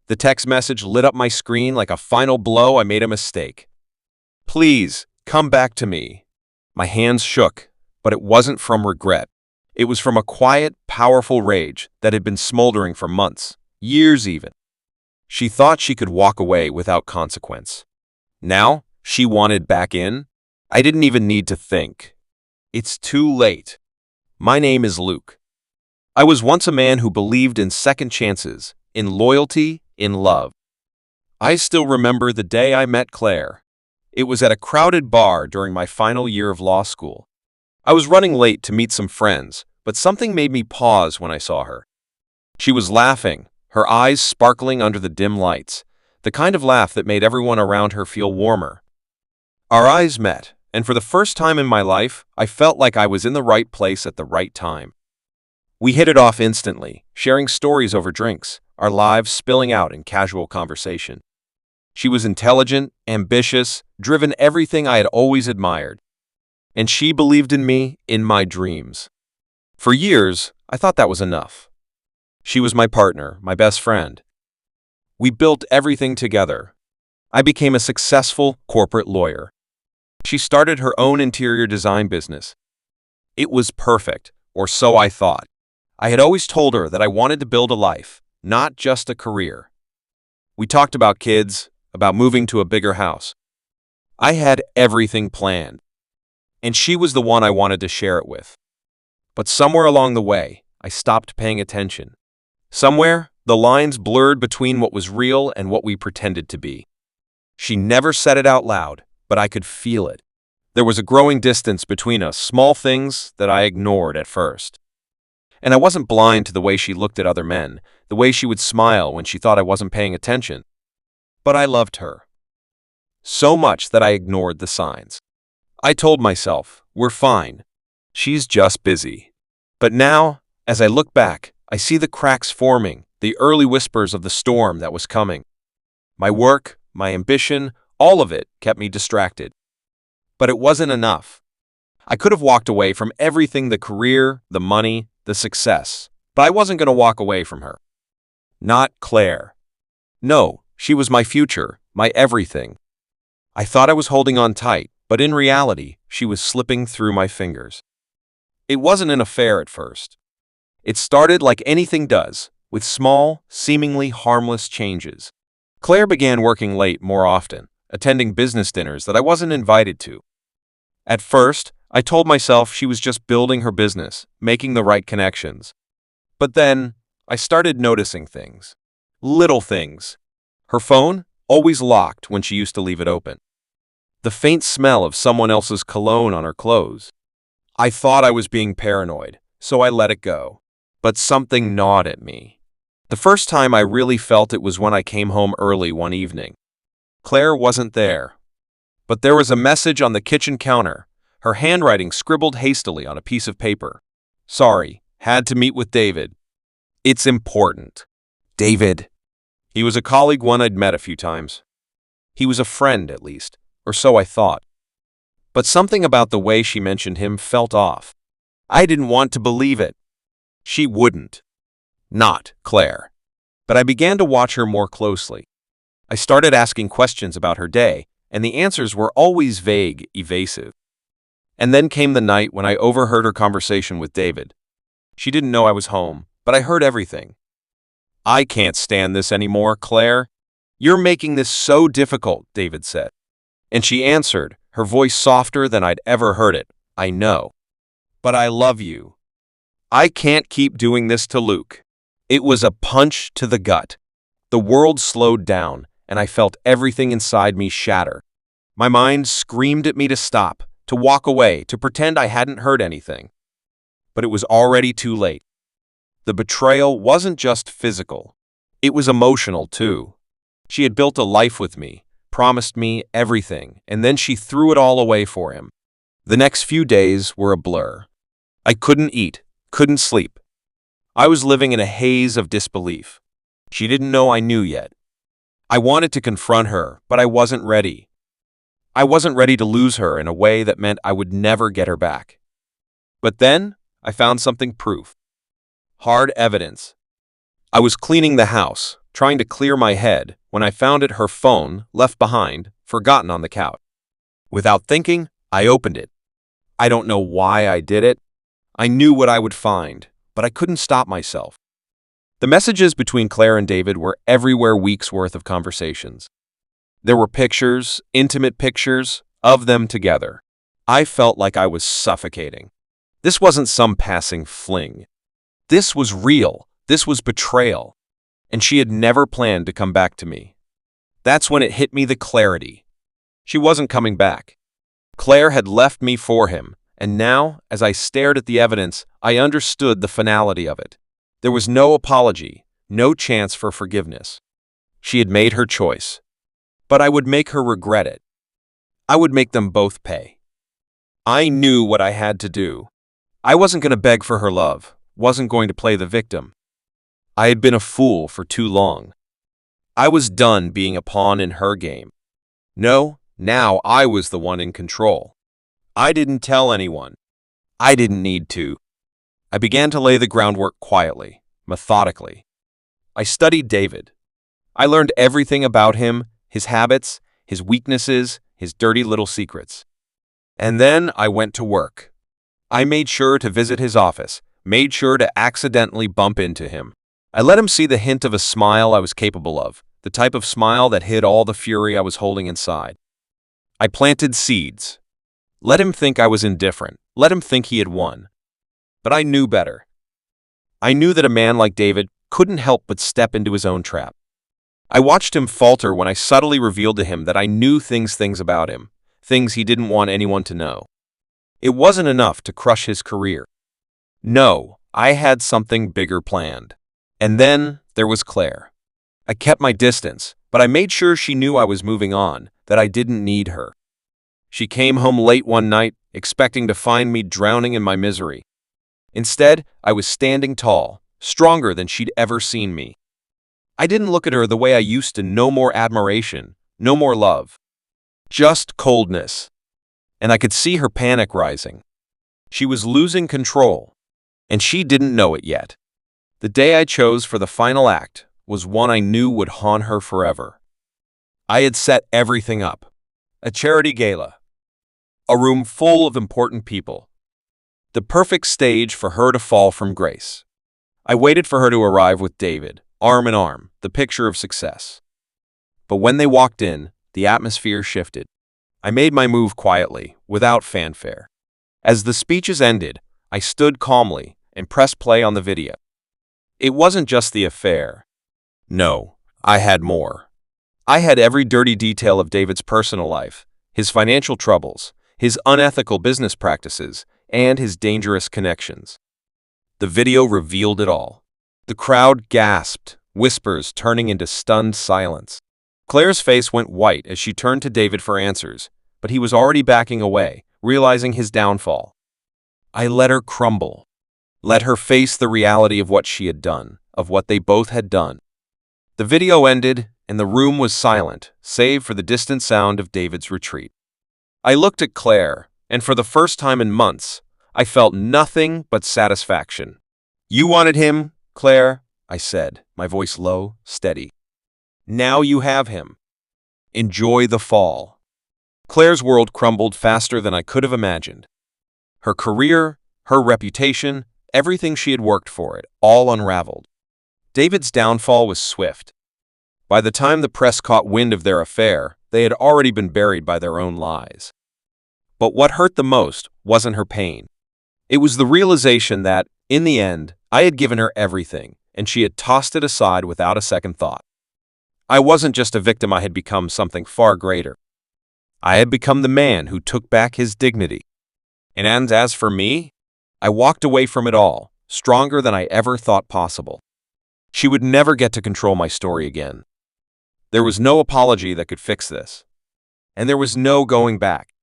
The text message lit up my screen like a final blow. I made a mistake. Please, come back to me. My hands shook, but it wasn't from regret. It was from a quiet, powerful rage that had been smoldering for months, years even. She thought she could walk away without consequence. Now, she wanted back in. I didn't even need to think. It's too late. My name is Luke. I was once a man who believed in second chances, in loyalty, in love. I still remember the day I met Claire. It was at a crowded bar during my final year of law school. I was running late to meet some friends, but something made me pause when I saw her. She was laughing, her eyes sparkling under the dim lights, the kind of laugh that made everyone around her feel warmer. Our eyes met, and for the first time in my life, I felt like I was in the right place at the right time. We hit it off instantly, sharing stories over drinks, our lives spilling out in casual conversation. She was intelligent, ambitious, driven, everything I had always admired. And she believed in me, in my dreams. For years, I thought that was enough. She was my partner, my best friend. We built everything together. I became a successful corporate lawyer. She started her own interior design business. It was perfect, or so I thought. I had always told her that I wanted to build a life, not just a career. We talked about kids, about moving to a bigger house. I had everything planned, and she was the one I wanted to share it with. But somewhere along the way, I stopped paying attention. Somewhere, the lines blurred between what was real and what we pretended to be. She never said it out loud, but I could feel it. There was a growing distance between us, small things that I ignored at first. And I wasn't blind to the way she looked at other men, the way she would smile when she thought I wasn't paying attention. But I loved her. So much that I ignored the signs. I told myself, we're fine. She's just busy. But now, as I look back, I see the cracks forming, the early whispers of the storm that was coming. My work, my ambition, all of it kept me distracted. But it wasn't enough. I could have walked away from everything, the career, the money, the success, but I wasn't going to walk away from her. Not Claire. No, she was my future, my everything. I thought I was holding on tight, but in reality, she was slipping through my fingers. It wasn't an affair at first. It started like anything does, with small, seemingly harmless changes. Claire began working late more often, attending business dinners that I wasn't invited to. At first, I told myself she was just building her business, making the right connections. But then, I started noticing things. Little things. Her phone, always locked when she used to leave it open. The faint smell of someone else's cologne on her clothes. I thought I was being paranoid, so I let it go. But something gnawed at me. The first time I really felt it was when I came home early one evening. Claire wasn't there. But there was a message on the kitchen counter, her handwriting scribbled hastily on a piece of paper. Sorry, had to meet with David. It's important. David. He was a colleague, one I'd met a few times. He was a friend, at least, or so I thought. But something about the way she mentioned him felt off. I didn't want to believe it. She wouldn't. Not Claire. But I began to watch her more closely. I started asking questions about her day, and the answers were always vague, evasive. And then came the night when I overheard her conversation with David. She didn't know I was home, but I heard everything. I can't stand this anymore, Claire. You're making this so difficult, David said. And she answered, her voice softer than I'd ever heard it. I know. But I love you. I can't keep doing this to Luke. It was a punch to the gut. The world slowed down, and I felt everything inside me shatter. My mind screamed at me to stop, to walk away, to pretend I hadn't heard anything. But it was already too late. The betrayal wasn't just physical. It was emotional, too. She had built a life with me, promised me everything, and then she threw it all away for him. The next few days were a blur. I couldn't eat, couldn't sleep. I was living in a haze of disbelief. She didn't know I knew yet. I wanted to confront her, but I wasn't ready. I wasn't ready to lose her in a way that meant I would never get her back. But then, I found something proof. Hard evidence. I was cleaning the house, trying to clear my head, when I found her phone, left behind, forgotten on the couch. Without thinking, I opened it. I don't know why I did it. I knew what I would find, but I couldn't stop myself. The messages between Claire and David were everywhere, weeks' worth of conversations. There were pictures, intimate pictures, of them together. I felt like I was suffocating. This wasn't some passing fling. This was real. This was betrayal. And she had never planned to come back to me. That's when it hit me, the clarity. She wasn't coming back. Claire had left me for him, and now, as I stared at the evidence, I understood the finality of it. There was no apology, no chance for forgiveness. She had made her choice. But I would make her regret it. I would make them both pay. I knew what I had to do. I wasn't going to beg for her love, wasn't going to play the victim. I had been a fool for too long. I was done being a pawn in her game. No, now I was the one in control. I didn't tell anyone. I didn't need to. I began to lay the groundwork quietly, methodically. I studied David. I learned everything about him, his habits, his weaknesses, his dirty little secrets. And then I went to work. I made sure to visit his office, made sure to accidentally bump into him. I let him see the hint of a smile I was capable of, the type of smile that hid all the fury I was holding inside. I planted seeds. Let him think I was indifferent. Let him think he had won. But I knew better. I knew that a man like David couldn't help but step into his own trap. I watched him falter when I subtly revealed to him that I knew things about him, things he didn't want anyone to know. It wasn't enough to crush his career. No, I had something bigger planned. And then there was Claire. I kept my distance, but I made sure she knew I was moving on, that I didn't need her. She came home late one night, expecting to find me drowning in my misery. Instead, I was standing tall, stronger than she'd ever seen me. I didn't look at her the way I used to. No more admiration, no more love. Just coldness. And I could see her panic rising. She was losing control, and she didn't know it yet. The day I chose for the final act was one I knew would haunt her forever. I had set everything up. A charity gala. A room full of important people. The perfect stage for her to fall from grace. I waited for her to arrive with David, arm in arm, the picture of success. But when they walked in, the atmosphere shifted. I made my move quietly, without fanfare. As the speeches ended, I stood calmly and pressed play on the video. It wasn't just the affair. No, I had more. I had every dirty detail of David's personal life, his financial troubles, his unethical business practices, and his dangerous connections. The video revealed it all. The crowd gasped, whispers turning into stunned silence. Claire's face went white as she turned to David for answers, but he was already backing away, realizing his downfall. I let her crumble. Let her face the reality of what she had done, of what they both had done. The video ended, and the room was silent, save for the distant sound of David's retreat. I looked at Claire, and for the first time in months, I felt nothing but satisfaction. "You wanted him, Claire," I said, my voice low, steady. "Now you have him. Enjoy the fall." Claire's world crumbled faster than I could have imagined. Her career, her reputation, everything she had worked for it, all unraveled. David's downfall was swift. By the time the press caught wind of their affair, they had already been buried by their own lies. But what hurt the most wasn't her pain. It was the realization that, in the end, I had given her everything, and she had tossed it aside without a second thought. I wasn't just a victim, I had become something far greater. I had become the man who took back his dignity. And as for me, I walked away from it all, stronger than I ever thought possible. She would never get to control my story again. There was no apology that could fix this. And there was no going back.